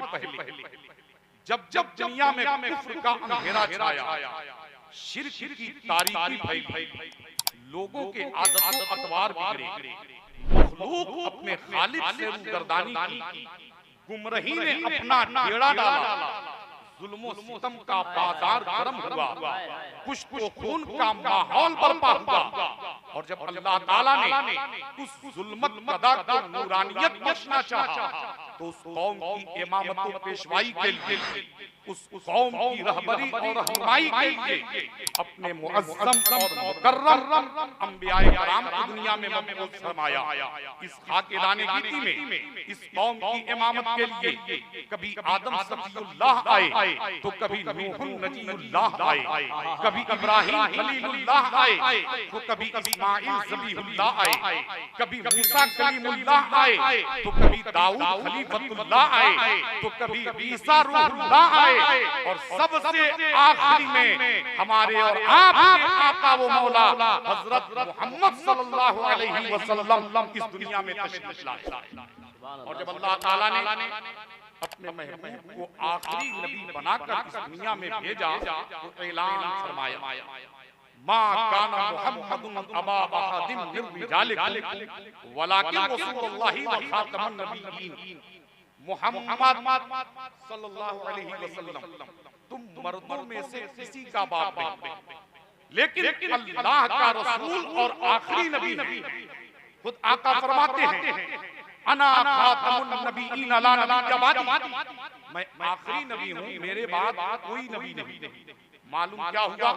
पहले जब जब दुनिया में कुफ्र का अंधेरा छाया, शिर्क की तारीकी फैली, लोगों के आदत अतवार बिगड़े, मखलूक अपने खालिक से रूगर्दानी की, गुमराही ने अपना ढेड़ा डाला, जुल्म सितम का बाजार गर्म हुआ, कुछ खून का माहौल बर्पा हुआ। और जब अल्लाह ताला ने उस जुल्मत कदा को नूरानियत बख्शना चाहा, तो उस कौम की इमामत और पेशवाई के लिए, उस कौम की रहबरी और रहनुमाई के लिए अपने मुअज्जम और मुकर्रम अंबियाए किराम को दुनिया में मबऊस फरमाया। इस खाकिराने गिती में इस कौम की इमामत के लिए कभी आदम सफीउल्लाह आए, तो कभी नूह नजीउल्लाह आए, कभी इब्राहीम खलीलुल्लाह आए, तो कभी इस्माइल ज़बीहुल्लाह आए, कभी मूसा कलीमुल्लाह आए, तो कभी दाऊद खलीफतुल्लाह आए, तो कभी ईसा रूहुल्लाह आए, और सबसे आखिरी में हमारे और आपके आका वो मौला हजरत मोहम्मद सल्लल्लाहु अलैहि वसल्लम इस दुनिया में तशरीफ लाए। और जब अल्लाह ताला ने अपने महबूब को आखिरी नबी बनाकर इस दुनिया में भेजा, तो ऐलान फरमाया, मा काना मुहम्मदुन अबा अहदिन मिन रिजालिकुम वलाकिन रसूलुल्लाहि व खातमुन नबिय्यीन। मोहम्मद सल्लल्लाहु अलैहि वसल्लम तुम मर्दों में से किसी का बाप नहीं, लेकिन अल्लाह का रसूल और आखिरी नबी है। खुद आका फरमाते हैं, अना खातमुन नबिय्यीन ला नबिय्य बादी, मैं आखिरी नबी हूँ, मेरे बाद कोई नबी नहीं। मालूम क्या हुआ?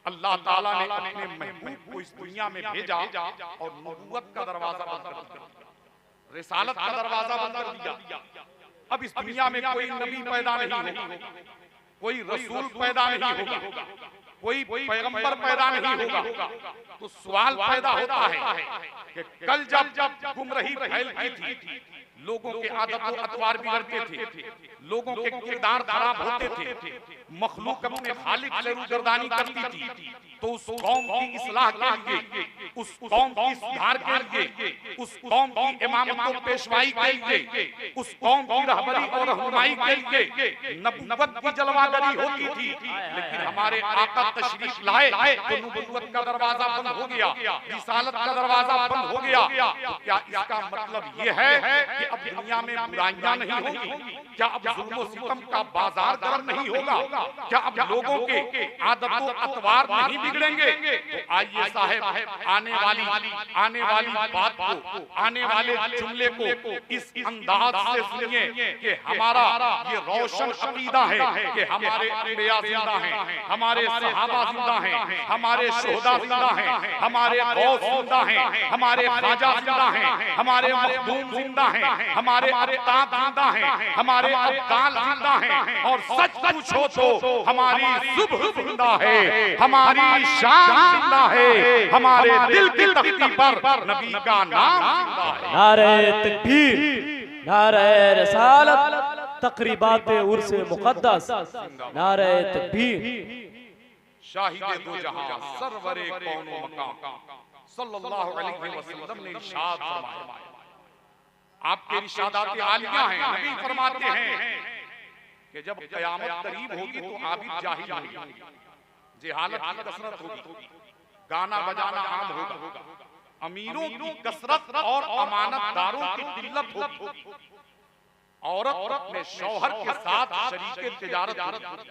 अल्लाह ताला ने अपने महबूब को इस दुनिया में भेजा और नबूवत का दरवाजा बंद कर दिया, रिसालत का दरवाजा बंद कर दिया। अब इस दुनिया में कोई नबी पैदा नहीं होगा, कोई रसूल पैदा नहीं होगा, कोई पैगंबर पैदा नहीं होगा। तो सवाल पैदा होता है कि कल जब गुमराही फैलती थी, लोगों के आदत और अतवार बिगड़ते थे, लोगों के किरदार खराब होते थे, मखलूक अपने खालिक से रूगर्दानी करती थी, तो उस कौम की इस्लाह के लिए, उस कौम की सुधार के लिए, उस कौम की इमामत और पेशवाई के लिए, उस कौम की रहबरी और रहनुमाई के लिए नबूवत की जलवागरी होती थी। लेकिन हमारे आका तशरीफ लाए तो नबूवत का दरवाजा बंद हो गया, रिसालत का दरवाजा बंद हो गया। तो क्या इसका मतलब ये है कि अब दुनिया में बुराइयां नहीं होंगी? क्या अब जुल्म और सितम का बाजार गर्म नहीं होगा? क्या अब लोगों के आदतों अतवार नहीं बिगड़ेंगे? तो आइए साहब, आने वाली बात को, आने वाले जुमले को इस अंदाज से सुनिए कि हमारा ये रोशन अकीदा है कि हमारे अंबिया जिंदा हैं, हमारे सहाबा जिंदा हैं, हमारे शुहदा जिंदा हैं, हमारे गौस जिंदा हैं, हमारे ख्वाजा जिंदा हैं, हमारे मखदूम जिंदा हैं, हमारे अफ्ताब जिंदा हैं, हमारे अब्दाल जिंदा हैं, और सच पूछो तो हमारी सुबह जिंदा है, हमारी शाम जिंदा है, हमारे दिल की तख्ती पर नबी का नाम जिंदा है। नारे तकबीर, नारे रिसालत, तकरीबात उर्स मुक़द्दस, नारे तकबीर। शाहिद दो जहां सरवरे कौनो मकाम सल्लल्लाहु अलैहि वसल्लम ने इरशाद फरमाया, आपके इरशादात आलिया हैं। नबी फरमाते हैं कि जब क़यामत करीब होगी तो आबिद जाहिल होंगे, जहालत की कसरत होगी, गाना बजाना आम होगा, अमीरों की कसरत और अमानतदारों की किल्लत होगी, औरत अपने शौहर के साथ शरीके तिजारत होगी,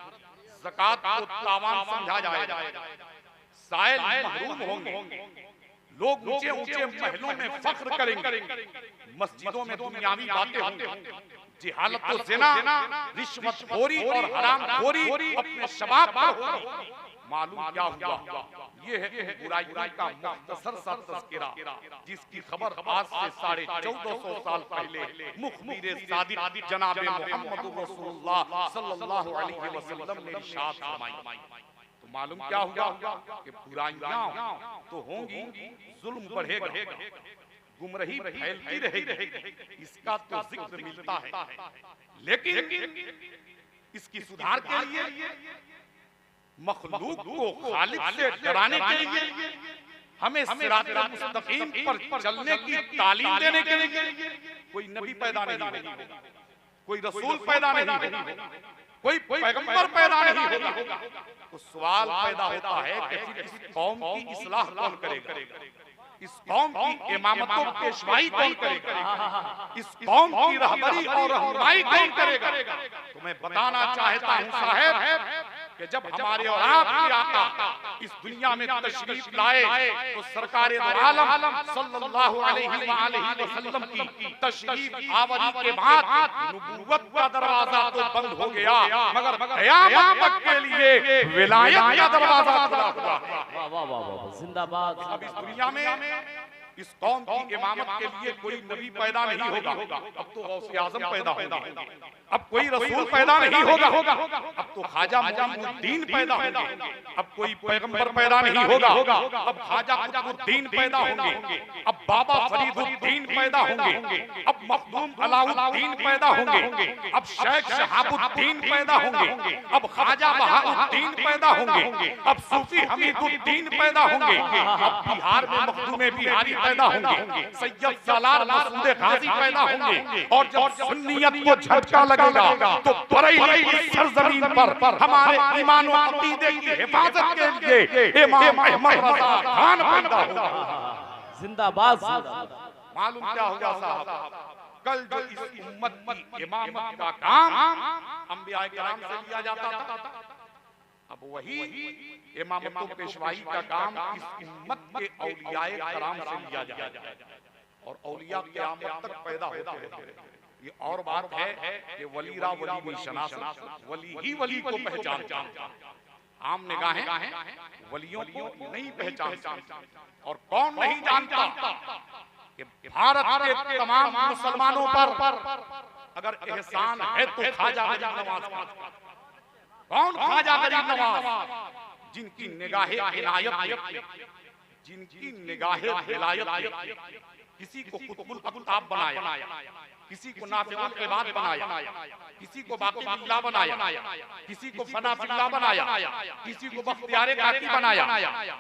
ज़कात को तावान समझा जाएगा, साइल महरूम होंगे, लोग ऊंचे ऊंचे महलों में फख्र करेंगे, मस्जिदों में दुनियावी बातें होंगी, जिहालत तो ज़िना, रिश्वतखोरी और हरामखोरी अपने शबाब पर होगी। मालूम क्या हुआ? ये है बुराई का मुख्तसर सा तज़किरा, जिसकी खबर आज से 1450 साल पहले मुखबिर सादिक जनाब मोहम्मद रसूलुल्लाह सल्लल्लाहु अलैहि वसल्लम ने इरशाद फरमाई। तो मालूम क्या हुआ कि बुराइयां तो होंगी, जुल्म बढ़ेगा, गुमराही फैलती रहेगी, इसका तो जिक्र मिलता है, लेकिन इसकी सुधार के लिए, मखलूक को खालिक से डराने के लिए, हमें सिरात मुस्तकीम पर चलने की तालीम देने के लिए कोई नबी पैदा नहीं होगा। कोई रसूल पैदा नहीं होगा, कोई पैगंबर पैदा नहीं होगा, तो सवाल पैदा होता है कि फिर इस कौम की इस्लाह कौन करेगा, इस कौम की इमामतों पेशवाई कौन करेगा, इस कौम की रहबरी और रहनुमाई कौन करेगा। तो मैं बताना चाहता हूं साहब कि जब हमारे और आपके आका इस दुनिया में तशरीफ लाए तो सरकारे दो आलम सल्लल्लाहु अलैहि वसल्लम की तशरीफ आवरी के बाद नबूवत का दरवाजा तो बंद हो गया, मगर क़यामत के लिए विलायत का दरवाजा खुला हुआ। वाह वाह वाह वाह, जिंदाबाद। अब इस दुनिया में इस कौम की इमामत के लिए कोई नबी पैदा नहीं होगा, अब तो गौसे आज़म पैदा होंगे, अब कोई रसूल पैदा नहीं होगा, अब तो ख्वाजा मुइनुद्दीन पैदा होंगे, अब कोई पैगंबर पैदा नहीं होगा, अब ख्वाजा कुतुबुद्दीन पैदा होंगे, अब बाबा फरीदुद्दीन पैदा होंगे, अब मखदूम अलाउद्दीन पैदा होंगे, अब शेख शहाबुद्दीन पैदा होंगे, अब ख्वाजा बहाउद्दीन पैदा होंगे, अब सूफी हमीदुद्दीन पैदा होंगे, अब बिहार में मखदूम बिहारी पैदा होंगे, सैयद सालार मसूद गाजी पैदा होंगे, और जब सुन्नियत को झटका लगेगा तो बरेली की सरजमीन पर हमारे ईमान और अकीदे की हिफाजत के लिए इमाम अहमद रजा खान पैदा होगा। जिंदाबाद। मालूम क्या होगा साहब, कल जो इस उम्मत की इमामत का काम अंबिया किराम से लिया जाता था, अब वही इमामत पेशवाई का काम इस उम्मत के औलियाए कराम से लिया जाए, और औलिया क़यामत तक पैदा होते रहेंगे। ये और बात है कि वलीरा वली नहीं शनासा, वली ही वली को पहचानता। आम निगाहें वलियों को नहीं पहचानता, और कौन नहीं जानता कि भारत के तमाम मुसलमानों पर अगर एहसान है तो ख्वाजा गरीब नवाज। कौन ख्वाजा गरीब नवाज? जिनकी निगाहे इनायत, जिनकी निगाहे विलायत, किसी को कुतुबुल अक़ताब बनाया, किसी को नाफ़िउल इबाद बनाया, किसी को बाक़ी बिल्लाह बनाया, किसी को फना बिल्लाह बनाया, किसी को बख्तियारे काकी बनाया,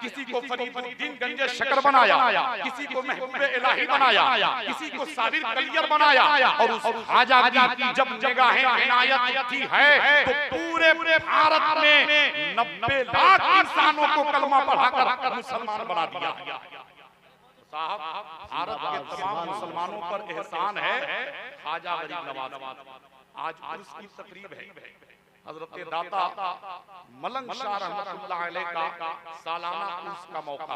किसी को फरीदुद्दीन गंजे शकर बनाया, किसी को महबूबे इलाही बनाया, किसी को साबिर कलियर बनाया। और उस ख्वाजा की जब निगाहें इनायत की है तो पूरे भारत में 90 लाख इंसानों को कलमा पढ़ाकर मुसलमान बना दिया। साहब, भारत के तमाम मुसलमानों पर एहसान है ख्वाजा गरीब नवाज। आज उर्स की तकरीब है, हजरत दाता मलंग शाह रहमतुल्लाह अलैह का सालाना उर्स का मौका,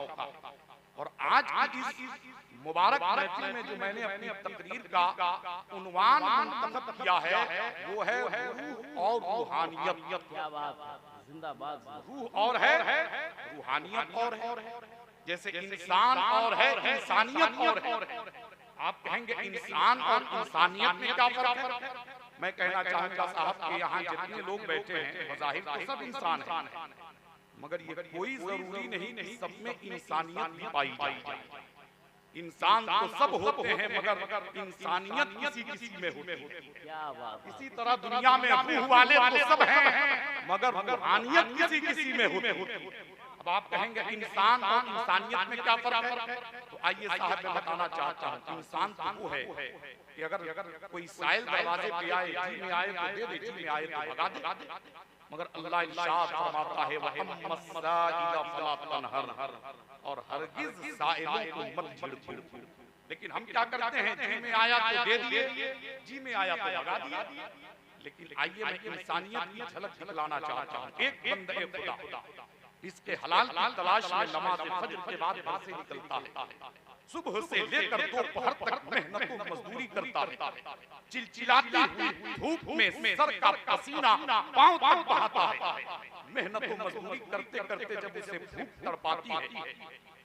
और आज की इस मुबारक महफिल में जो मैंने अपनी तकरीर का उन्वान मुंतखब किया है वो है रूह और रूहानियत। क्या बात है, जिंदाबाद। रूह और है, रूहानियत और है। जैसे इंसान और है, इंसानियत और है। आप कहेंगे इंसान और इंसानियत में क्या फर्क है? मैं कहना चाहूंगा साहब कि यहाँ जितने लोग बैठे हैं बज़ाहिर तो सब इंसान है, मगर ये कोई जरूरी नहीं कि सब में इंसानियत भी पाई जाए। इंसान तो सब होते हैं मगर इंसानियत किसी किसी में होती है। क्या बात। इसी तरह दुनिया में रूह वाले तो सब हैं मगर रूहानियत किसी किसी में होती है। अब आप कहेंगे इंसान और इंसानियत में क्या फर्क है? तो आइए साहब मैं बताना चाहता हूँ। इंसान तो वो है कि अगर कोई साइल दरवाजे पे आए, जी में आए तो दे दे, जी में आए तो भगा दे, मगर अल्लाह इरशाद फरमाता है वअम्मस्साइला फला तनहर, और हरगिज साइलों को मत छेड़। लेकिन हम क्या करते हैं, जी में आया तो दे दिए, जी में आया तो भगा दिया। लेकिन आइए मैं इंसानियत की झलक दिखलाना चाहता हूँ। एक बंदे खुदा इसके हलाल की तलाश में नमाज फज्र के बाद घर से निकलता है, सुबह से लेकर दोपहर तक मेहनत और मजदूरी करता है, चिलचिलाती हुई धूप में सर का पसीना पांव तक बहाता है। मेहनत और मजदूरी करते करते जब उसे भूख तड़पाती है,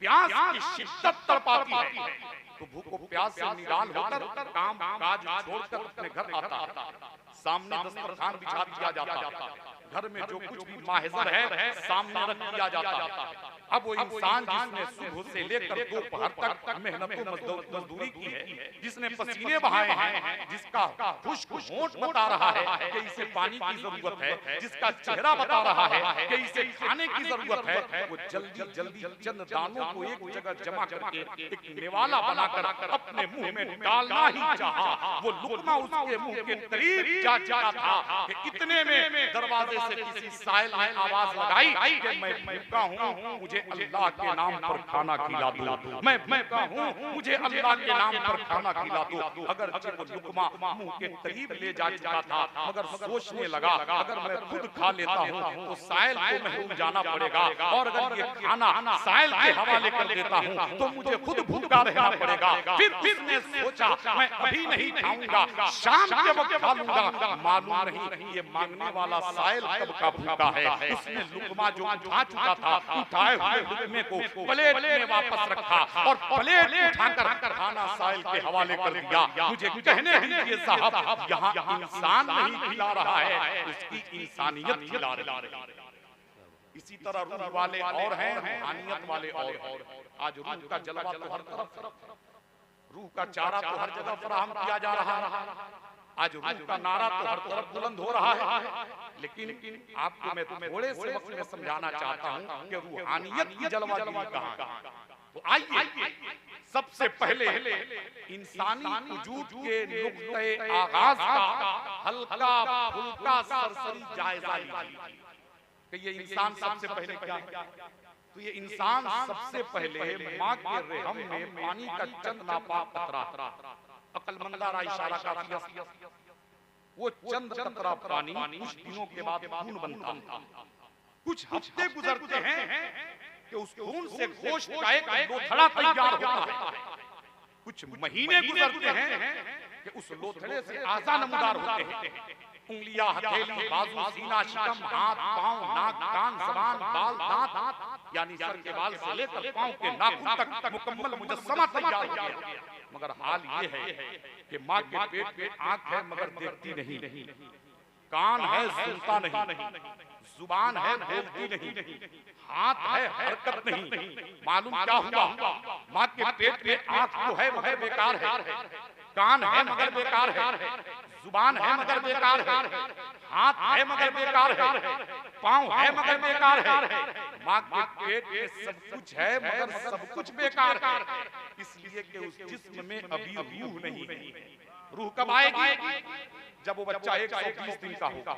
प्यास की शिद्दत तड़पाती है, तो भूख को प्यास से निराल होकर काम काज छोड़कर अपने घर आता है। सामने दस्तरखान बिछा दिया जाता, घर में जो कुछ भी माहिज़र है सामने रख दिया जाता है। अब वो इंसान जिसने सुबह से लेकर दोपहर तक मेहनत मजदूरी की है, जिसने पसीने बहाए हैं, जिसका खुश्क होंठ बता रहा है कि इसे पानी की जरूरत है, जिसका चेहरा बता रहा है कि इसे खाने की जरूरत है, वो जल्दी जल्दी चंद दानों को एक जगह जमा करके एक निवाला बनाकर अपने मुंह में डालना ही चाहा। वो लुकमा उसके मुंह के करीब जा चुका था कि इतने में दरवाजे से किसी साइल ने आवाज लगाई कि मैं भूखा हूँ, मुझे अल्लाह के नाम पर खाना खिला दो। मैं भूखा हूँ, मुझे अल्लाह के नाम पर खाना खिला दो। अगर वो लुकमा मुंह के करीब ले जा चुका था, मगर सोचने लगा अगर मैं खुद खा लेता हूँ तो साइल को महरूम जाना पड़ेगा, और अगर ये खाना साइल के हवाले कर देता हूँ तो मुझे खुद भूखा रहना पड़ेगा। फिर उसने सोचा मैं अभी नहीं खाऊंगा, शाम के वक्त खा लूंगा। मालूम नहीं ये मांगने वाला साइल कब का भूखा है। उसने लुकमा जो खा चुका था उठाए हुए लुकमे को प्लेट में वापस रखा और प्लेट उठाकर खाना साइल के हवाले कर दिया। मुझे कहने दीजिए साहब, यहाँ इंसान नहीं खिला रहा है, उसकी इंसानियत खिला रही है। इसी तरह रूह वाले और हैं, रूहानियत वाले और। आज रूह का जलवा तो हर तरफ, रूह का चारा तो हर जगह फराहम किया जा रहा है। आज रूह का नारा तो हर तरफ बुलंद हो रहा है। लेकिन आपको मैं थोड़े से वक्त में समझाना चाहता हूँ कि रूहानियत की जलवागिरी कहाँ है। तो आइए सबसे पहले इंसानी वजूद के नुक्ते आगाज का हल्का फुल्का सरसरी जायजा लीजिए कि ये इंसान सबसे पहले क्या है। तो ये इंसान सबसे पहले माँ के रहम में पानी का चंद नापाक कतरा, अक्लमंदारा इशारा काफी, वो चंद कतरा पानी कुछ दिनों के बाद खून बनता है। कुछ हफ्ते गुजरते हैं कि उस खून से गोश्त का एक लोथड़ा तैयार होता है। कुछ महीने गुजरते हैं कि उस लोथड़े से आज़ा नमूदार होते हैं। उंगलियां, हथेली, बाजू, सीना, शिकम, हाथ, पांव, नाक, कान, जबान, बाल, दांत, यानी सर के बाल से लेकर पांव के नाखून तक मुकम्मल मुजस्समा तैयार हो गया। मगर हाल ये है कि माँ के पेट में आंख है मगर देखती नहीं, कान है सुनता नहीं, जुबान है बोलती नहीं, हाथ है हरकत नहीं। मालूम क्या हुआ, माँ के पेट में आंख तो है मगर बेकार है, कान है मगर बेकार है, जुबान है मगर बेकार है, हाथ है मगर बेकार है, पांव है मगर बेकार है। माँ के पेट में सब कुछ है मगर सब कुछ बेकार है, इसलिए कि उस जिस्म में अभी रूह नहीं। रूह कब आएगी? जब वो बच्चा 120 दिन का होगा,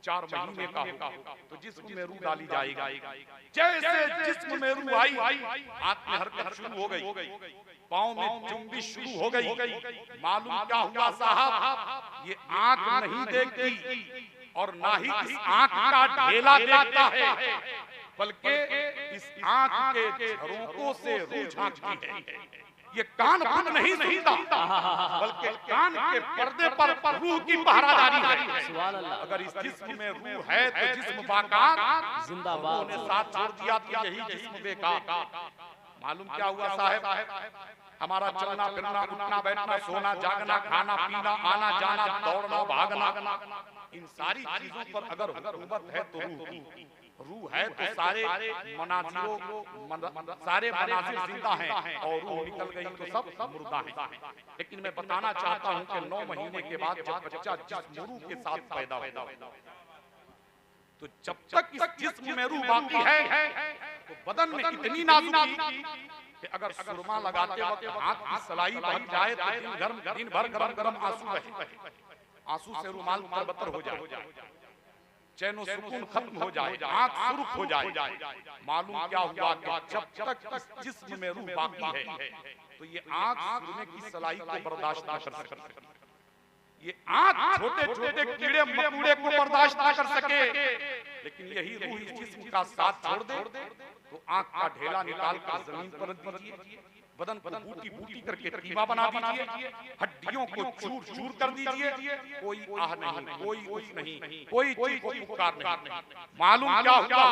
4 महीने का होगा, तो जिस्म में रूह डाली जाएगी। जैसे जिस्म में रूह आई, हाथ में हरकत शुरू हो गई, पाँव में जुम्बिश शुरू हो गई। मालूम क्या हुआ साहब, ये आंख नहीं देखती और ना ही इस आंख का ढेला देखता है, बल्कि इस आंख के झरोकों से रूह झांकती है। ये कान खुद नहीं सुनता, बल्कि कान के पर्दे पर रूह की पहरादारी है। अगर इस जिस्म में रूह है तो जिस्म बाकार, जिंदाबाद ने साथ छोड़ दिया तो यही जिस्म बेकार। मालूम क्या हुआ साहब, हमारा चलना फिरना, उठना बैठना, सोना जागना, खाना पीना, आना जाना, दौड़ना भागना, इन सारी चीजों पर अगर हुकूमत है तो रूह है तो सारे मनाजिर जिंदा हैं और रूह निकल गई तो सब मुर्दा हैं। लेकिन मैं बताना चाहता हूं कि 9 महीने के बाद जब बच्चा जिस रूह के साथ पैदा होता है, तो जब तक इस जिस्म में रूह बाकी है तो बदन में इतनी नाजुकी कि अगर सुरमा लगाते वक्त हाथ की सलाई बन जाए तो दिन भर गरम गरम आंसू बहे, आंसू से रुमाल तरबतर हो जाए, चैनो सुकून खत्म हो जाए, आंख सुर्ख हो जाए। मालूम क्या हुआ कि जब तक इस जिस्म में रूह बाकी है तो ये आंख सुनने की सलाई को बर्दाश्त ना कर सकती, ये आंख छोटे छोटे कीड़े मकोड़े को बर्दाश्त ना कर सके। लेकिन यही रूह इस जिस्म का साथ छोड़ दे तो आंख का ढेला निकाल कर जमीन पर रख दीजिए, बदन को बूटी बूटी करके कीमा बना दीजिए, हड्डियों को चूर चूर कर दीजिए, कोई आह नहीं, कोई उस नहीं, कोई चीख पुकार नहीं। मालूम क्या हुआ,